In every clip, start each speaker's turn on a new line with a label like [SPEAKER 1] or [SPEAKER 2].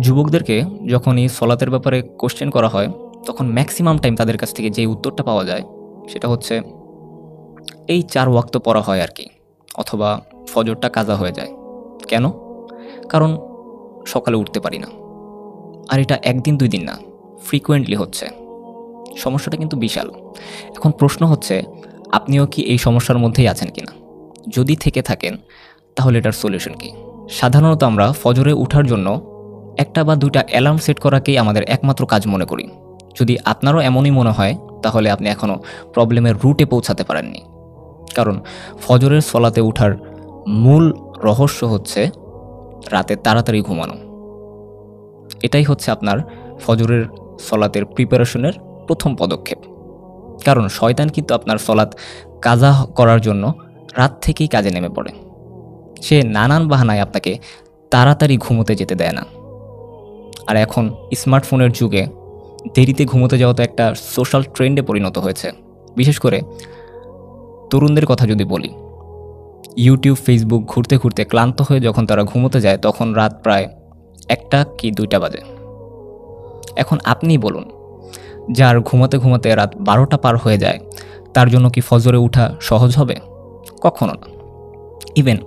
[SPEAKER 1] যুবকদেরকে যখনই সলাতের ব্যাপারে কোশ্চেন করা হয়, তখন ম্যাক্সিমাম টাইম তাদের কাছ থেকে যে উত্তরটা পাওয়া যায় সেটা হচ্ছে এই ৪ ওয়াক্ত পড়া হয় আর কি, অথবা ফজরটা কাজা হয়ে যায়। কেন? কারণ সকালে উঠতে পারি না। আর এটা ১ দিন ২ দিন না, ফ্রিকুয়েন্টলি হচ্ছে। সমস্যাটা কিন্তু বিশাল। এখন প্রশ্ন হচ্ছে, আপনিও কি এই সমস্যার মধ্যেই আছেন কিনা? যদি থেকে থাকেন তাহলে এটার সলিউশন কি? সাধারণত আমরা ফজরে উঠার জন্য ১টা বা ২টা অ্যালার্ম সেট করাকেই আমাদের একমাত্র কাজ মনে করি। যদি আপনারও এমনই মনে হয় তাহলে আপনি এখনও প্রবলেমের রুটে পৌঁছাতে পারেননি। কারণ ফজরের সলাতে উঠার মূল রহস্য হচ্ছে রাতে তাড়াতাড়ি ঘুমানো। এটাই হচ্ছে আপনার ফজরের সলাতের প্রিপারেশনের প্রথম পদক্ষেপ। কারণ শয়তান কিন্তু আপনার সলাত কাজা করার জন্য রাত থেকেই কাজে নেমে পড়ে। সে নানান বাহানায় আপনাকে তাড়াতাড়ি ঘুমোতে যেতে দেয় না। আর এখন স্মার্টফোনের যুগে দেরিতে ঘুমোতে যাওয়া তো একটা সোশ্যাল ট্রেন্ডে পরিণত হয়েছে। বিশেষ করে তরুণদের কথা যদি বলি, ইউটিউব, ফেসবুক ঘুরতে ঘুরতে ক্লান্ত হয়ে যখন তারা ঘুমোতে যায় তখন রাত প্রায় ১টা কি ২টা বাজে। এখন আপনিই বলুন, যার ঘুমাতে ঘুমাতে রাত ১২টা পার হয়ে যায় তার জন্য কি ফজরে ওঠা সহজ হবে? কখনো না। ইভেন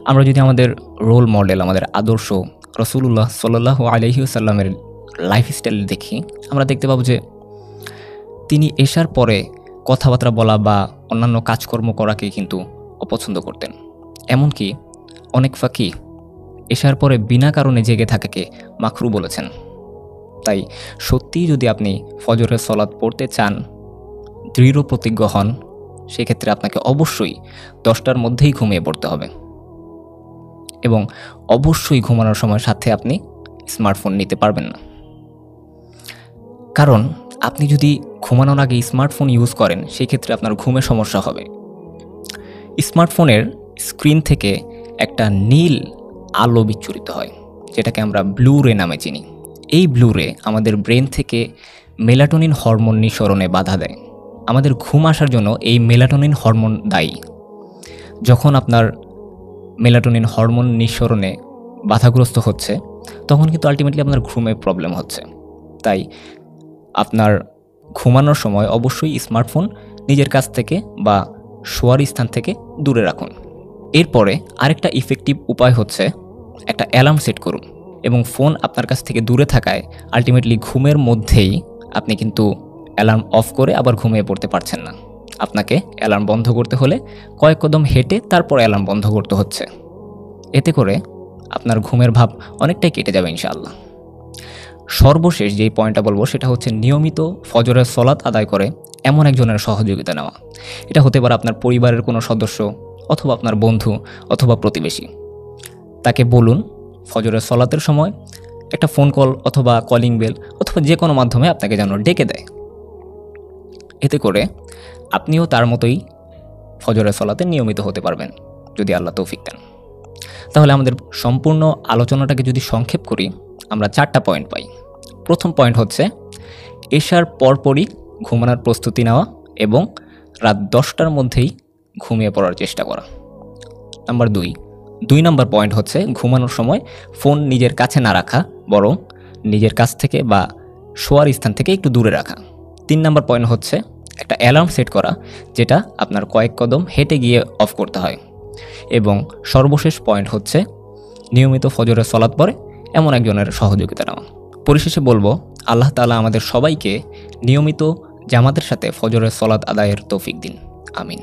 [SPEAKER 1] আমরা যদি আমাদের রোল মডেল, আমাদের আদর্শ রাসূলুল্লাহ সাল্লাল্লাহু আলাইহি ওয়াসাল্লামের লাইফস্টাইল দেখি, আমরা দেখতে পাবো যে তিনি এশার পরে কথাবার্তা বলা বা অন্যান্য কাজকর্ম করাকে কিন্তু অপছন্দ করতেন। এমনকি অনেক ফাঁকি এশার পরে বিনা কারণে জেগে থাকাকে মাকরু বলেছেন। তাই সত্যিই যদি আপনি ফজরের সলাত পড়তে চান, দৃঢ় প্রতিজ্ঞ হন, সেক্ষেত্রে আপনাকে অবশ্যই ১০টার মধ্যেই ঘুমিয়ে পড়তে হবে। এবং অবশ্যই ঘুমানোর সময় সাথে আপনি স্মার্টফোন নিতে পারবেন না। কারণ আপনি যদি ঘুমানোর আগে স্মার্টফোন ইউজ করেন সেক্ষেত্রে আপনার ঘুমে সমস্যা হবে। স্মার্টফোনের স্ক্রিন থেকে একটা নীল আলো বিচ্ছুরিত হয়, যেটাকে আমরা ব্লু রে নামে চিনি। এই ব্লু রে আমাদের ব্রেন থেকে মেলাটোনিন হরমোন নিঃসরণে বাধা দেয়। আমাদের ঘুম আসার জন্য এই মেলাটোনিন হরমোন দায়ী। যখন আপনার মেলাটোনিন হরমোন নিঃসরণে বাধাগ্রস্ত হচ্ছে তখন কিন্তু আলটিমেটলি আপনার ঘুমে প্রবলেম হচ্ছে। তাই আপনার ঘুমানোর সময় অবশ্যই স্মার্টফোন নিজের কাছ থেকে বা শোয়ার স্থান থেকে দূরে রাখুন। এরপরে আরেকটা ইফেক্টিভ উপায় হচ্ছে একটা অ্যালার্ম সেট করুন, এবং ফোন আপনার কাছ থেকে দূরে থাকায় আলটিমেটলি ঘুমের মধ্যেই আপনি কিন্তু অ্যালার্ম অফ করে আবার ঘুমিয়ে পড়তে পারছেন না। আপনাকে অ্যালার্ম বন্ধ করতে হলে কয়েক কদম হেঁটে তারপর অ্যালার্ম বন্ধ করতে হচ্ছে। এতে করে আপনার ঘুমের ভাব অনেকটাই কেটে যাবে ইনশাআল্লাহ। সর্বশেষ যেই পয়েন্টটা বলবো সেটা হচ্ছে নিয়মিত ফজরের সলাত আদায় করে এমন একজনের সহযোগিতা নেওয়া। এটা হতে পারে আপনার পরিবারের কোনো সদস্য, অথবা আপনার বন্ধু, অথবা প্রতিবেশী। তাকে বলুন ফজরের সলাতের সময় একটা ফোন কল অথবা কলিং বেল অথবা যে কোনো মাধ্যমে আপনাকে যেন ডেকে দেয়। এতে করে আপনিও তার মতোই ফজরের সলাতে নিয়মিত হতে পারবেন যদি আল্লাহ তৌফিক দেন। তাহলে আমাদের সম্পূর্ণ আলোচনাটাকে যদি সংক্ষেপ করি, আমরা 4টা পয়েন্ট পাই। প্রথম পয়েন্ট হচ্ছে এশার পরপরই ঘুমানোর প্রস্তুতি নেওয়া এবং রাত 10টার মধ্যেই ঘুমিয়ে পড়ার চেষ্টা করা। নাম্বার 2 নাম্বার পয়েন্ট হচ্ছে ঘুমানোর সময় ফোন নিজের কাছে না রাখা, বরং নিজের কাছ থেকে বা শোয়ার স্থান থেকে একটু দূরে রাখা। 3 নাম্বার পয়েন্ট হচ্ছে একটা অ্যালার্ম সেট করা, যেটা আপনার কয়েক কদম হেঁটে গিয়ে অফ করতে হয়। এবং সর্বশেষ পয়েন্ট হচ্ছে নিয়মিত ফজরের সলাত পড়ে এমন একজনের সহযোগিতা নেওয়া। পরিশেষে বলবো, আল্লাহ তাআলা আমাদের সবাইকে নিয়মিত জামাতের সাথে ফজরের সলাত আদায়ের তৌফিক দিন। আমিন।